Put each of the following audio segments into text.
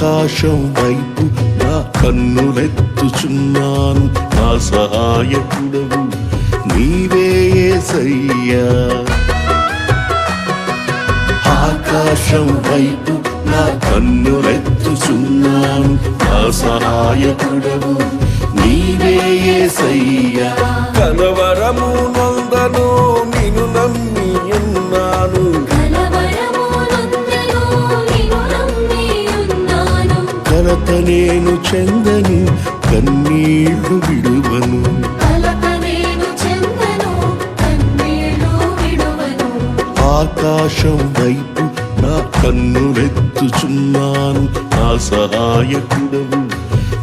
ఆకాశం వైపు నా కన్నులెత్తుచున్నాను, నా సహాయకుడవు నీవే యేసయ్యా. ఆకాశం వైపు నా కన్నులెత్తుచున్నాను, నా సహాయకుడవు నీవే యేసయ్యా. కలవరము నొందను నిన్ను నమ్మి ఉన్నాను, కలత నేను చెందను కన్నీళ్లు విడువను. ఆకాశం వైపు నా కన్నులెత్తుచున్నాను, నా సహాయకుడవు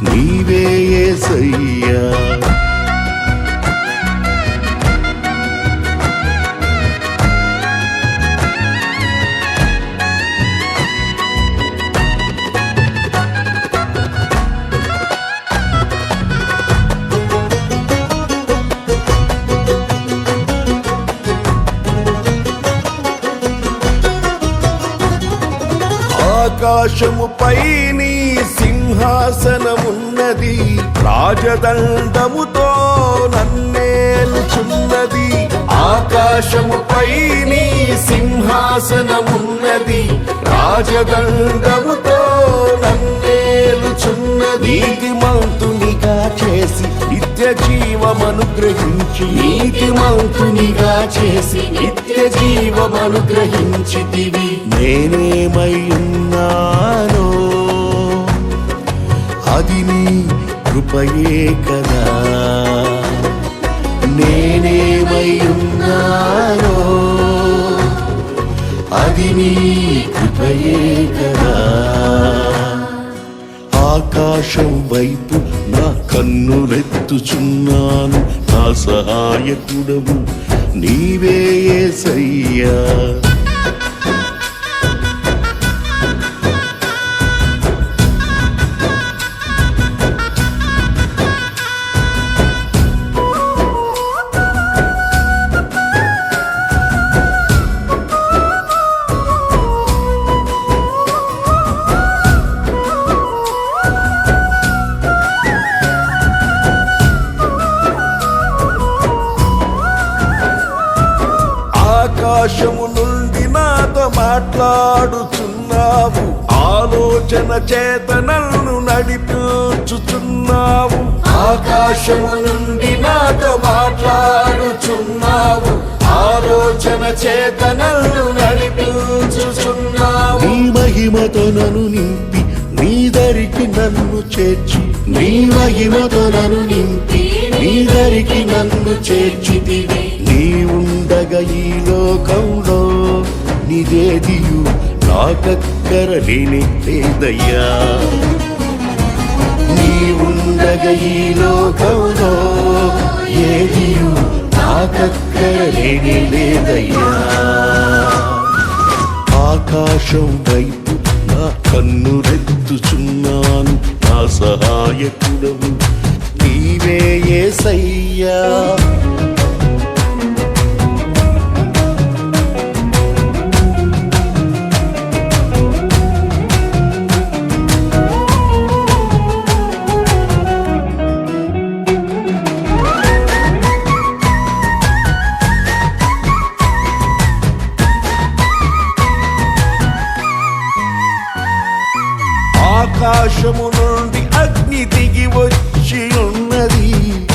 నీవే యేసయ్యా. ఆకాశముపై నీ సింహాసనమున్నది, రాజదండముతో నన్నేలుచున్నది. ఆకాశముపై నీ సింహాసనమున్నది, రాజదండముతో నన్నేలుచున్నది. నీతిమంతునిగా చేసి నిత్య జీవమనుగ్రహించి, నీతిమంతునిగా చేసి నిత్య జీవమనుగ్రహించితివి. నేనేమై ఉన్నానో అది నీ కృపయే కదా, నేనేమై ఉన్నానో అది నీ కృపయే కదా. ఆకాశం వైపు నా కన్నులెత్తుచున్నాను, నా సహాయకుడవు నీవే యేసయ్యా. ఆకాశము నుండి నాతో మాట్లాడుచున్నావు, ఆలోచన చేత నన్ను నడిపించుచున్నావు. ఆకాశము నుండి నాతో మాట్లాడుచున్నావు, ఆలోచన చేత నన్ను నడిపించుచున్నావు. నీ మహిమతో నన్ను నింపి నీ దరికి నన్ను చేర్చి, నీ మహిమతో నన్ను నింపి నీ దరికి నన్ను చేర్చితివి. నీ ఉండగా ఈ లోకంలో నిదేదియు నాకక్కరలేని లేదయ్యా. నీ ఉండగా ఈ లోకంలో ఏదియు నాకక్కరలేని లేదయ్యా. ఆకాశం వైపు నా కన్నులెత్తుచున్నాను, నా సహాయకుడవు నీవే యేసయ్యా. ఆకాశము నుండి అగ్ని దిగి వచ్చి ఉన్నది,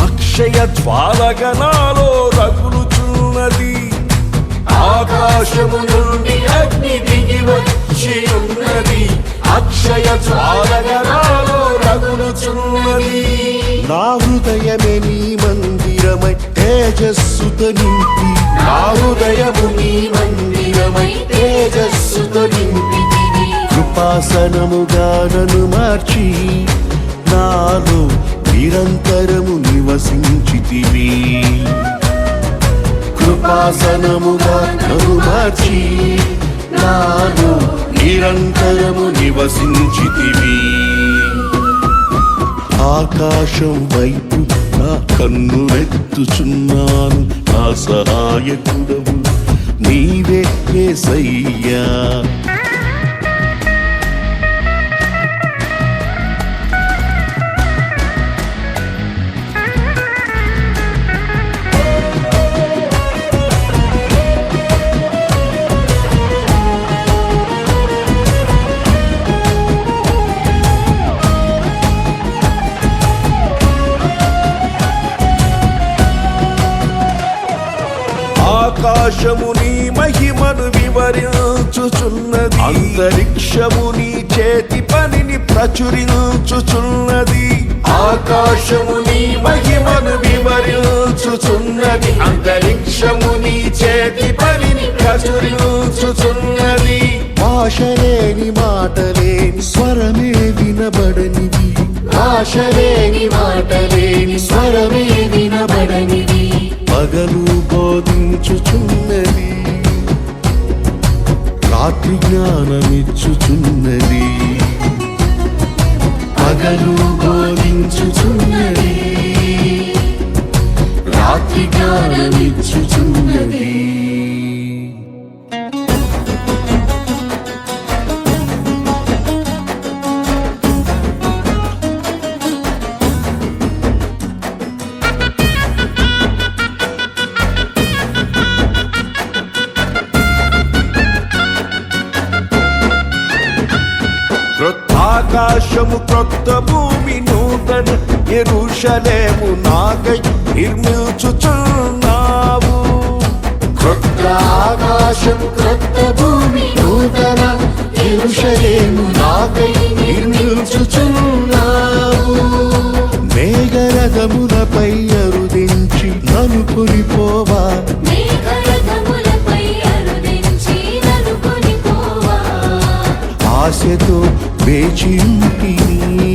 అక్షయ జ్వాలగా నాలో రగులుచున్నది. ఆకాశము నుండి అగ్ని దిగి వచ్చి ఉన్నది, అక్షయ జ్వాలగా నాలో రగులుచున్నది. నా హృదయమే నీ మందిరమై తేజస్సుతో నింపి, నా హృదయము నీ మందిరమై తేజస్సుతో నింపి. కృపాసనముగా నన్ను మార్చి నాలో నిరంతరము నివసించితివి. కృపాసనముగా నన్ను మార్చి నాలో నిరంతరము నివసించితివి. ఆకాశం వైపు నా కన్నులెత్తుచున్నాను, నా సహాయకుడవు నీవే యేసయ్యా. ఆకాశము నీ మహిమను వివరించుచున్నది, అంతరిక్షము నీ చేతి పనిని ప్రచురించుచున్నది. ఆకాశము నీ మహిమను వివరించుచున్నది, అంతరిక్షము నీ చేతి పనిని ప్రచురించుచున్నది. భాషలేని మాటలేని స్వరమే వినబడనిది, భాషలేని మాటలేని స్వరమే వినబడనిది. పగలు బోధించుచున్నది, రాత్రి జ్ఞానమిచ్చుచున్నది. పగలు బోధించుచున్నది, రాత్రి జ్ఞానమిచ్చుచున్నది. క్రొత్త ఆకాశము క్రొత్త భూమి నూతన యెరూషలేము నాకై నిర్మించుచున్నావు. క్రొత్త ఆకాశం క్రొత్త భూమి నూతన యెరూషలేము నాకై నిర్మించుచున్నావు. మేఘరథములపై అరుదించి నన్ను కొనిపోవా, మేఘరథములపై అరుదించి నన్ను కొనిపోవా. ఆశతో వేచింటిని,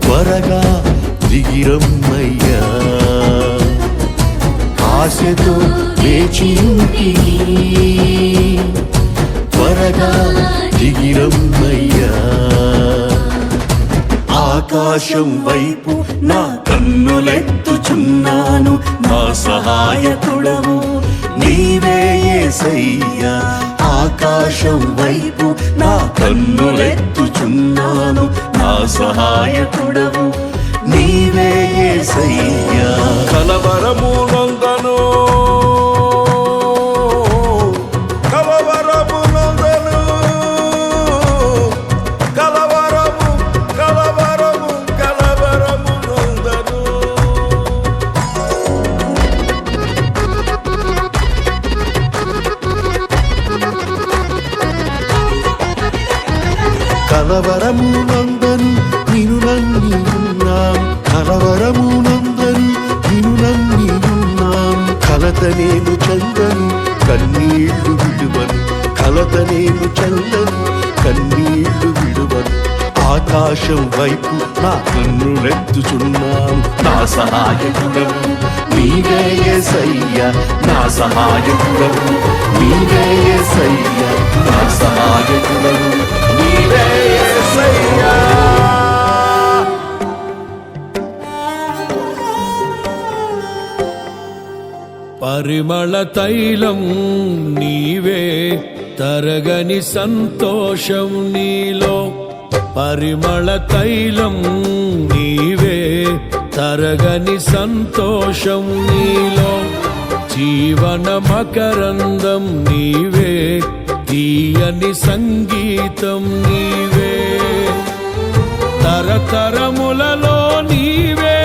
త్వరగా దిగిరమ్మయ్యా. ఆశతో వేచింటిని, త్వరగా దిగిరమ్మయ్యా. ఆకాశం వైపు నా కన్నులెత్తుచున్నాను, నా సహాయకుడవు నీవే యేసయ్యా. ఆకాశం వైపు నా కన్నులెత్తుచున్నాను, నా సహాయకుడవు నీవే యేసయ్యా. కలవరము నొందను, కలవరము నొందను, కలవరము కలవరము కలవరము నొందను. కలవరము నందను నిను నమ్మియున్నాను, కలవరము నందను నిను నమ్మియున్నాను. కలత నేను చందను కన్నీళ్లు విడువను, కలత నేను చందను కన్నీళ్లు విడువను. ఆకాశం వైపు నా కన్నులెత్తుచున్నాను, నా సహాయకుడవు నీవే యేసయ్యా. నా సహాయకుడవు నీవే యేసయ్యా, నా సహాయకుడవు నీవే యేసయ్యా. పరిమళ తైలం నీవే, తరగని సంతోషం నీలో. పరిమళ తైలం నీవే, తరగని సంతోషం నీలో. జీవన మకరందం నీవే, తీయని సంగీతం నీవే. తరతరములలో నీవే,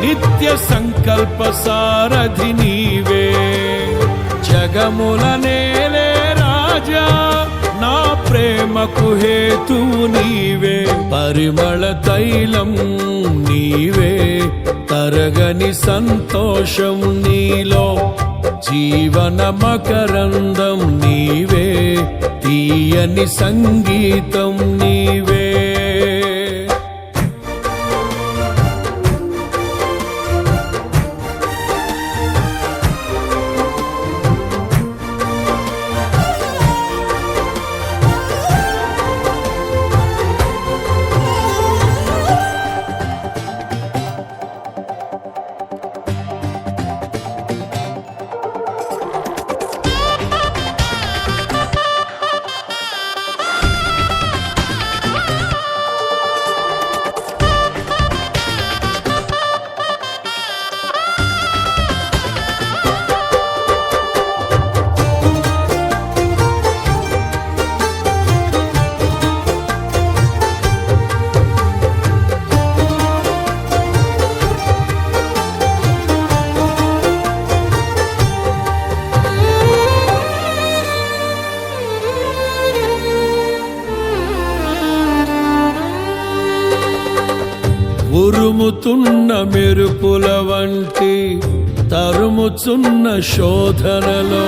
నిత్య సంకల్ప సారథి నీవే. జగముల నేలే రాజా, నా ప్రేమకు హేతువు నీవే. పరిమళ తైలం నీవే, తరగని సంతోషం నీలో. జీవన మకరందం నీవే, తీయని సంగీతం నీవే. ఉరుముతున్న మెరుపుల వంటి తరుముచున్న శోధనలో,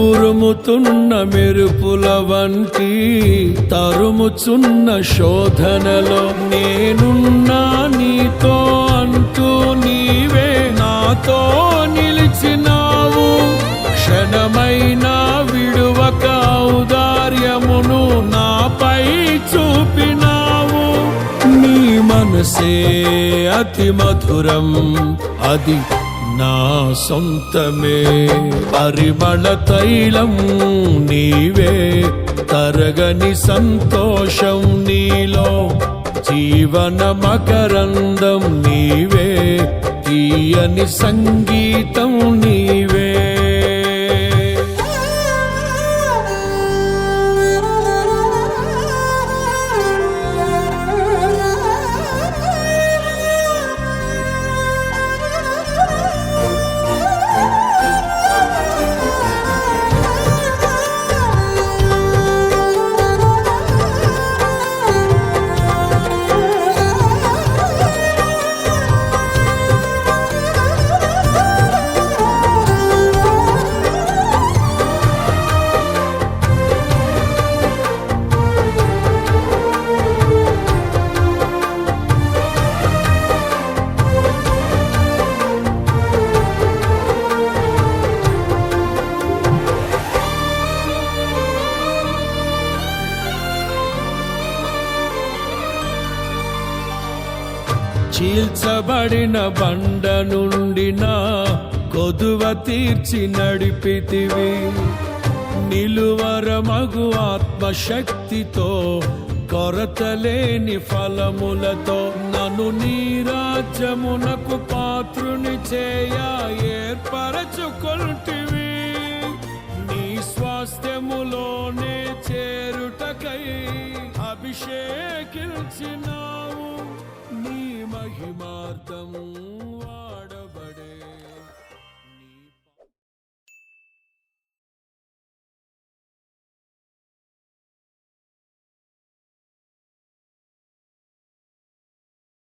ఉరుముతున్న మెరుపుల వంటి తరుముచున్న శోధనలో, నేనున్నా నీతో అంటూ నీవే నాతో నిలిచినావు. క్షణమైనా విడువక ఔదార్యమును నాపై చూపినావు. నీ మనసే అతి మధురం, అది నా సొంతమే. పరిమళ తైలం నీవే, తరగని సంతోషం నీలో. జీవన మకరందం నీవే, తీయని సంగీతం నీవే. చీల్చబడిన బండ నుండి నా కొదువ తీర్చి నడిపితివి. నిలువరమగు ఆత్మశక్తితో, కొరతలేని ఫలములతో నన్ను నీ రాజ్యమునకు పాత్రుని చేయ ఏర్పరచుకొంటివి. నీ స్వాస్థ్యములోనే చేరుటకై అభిషేకించినావు. నీ మహిమార్థం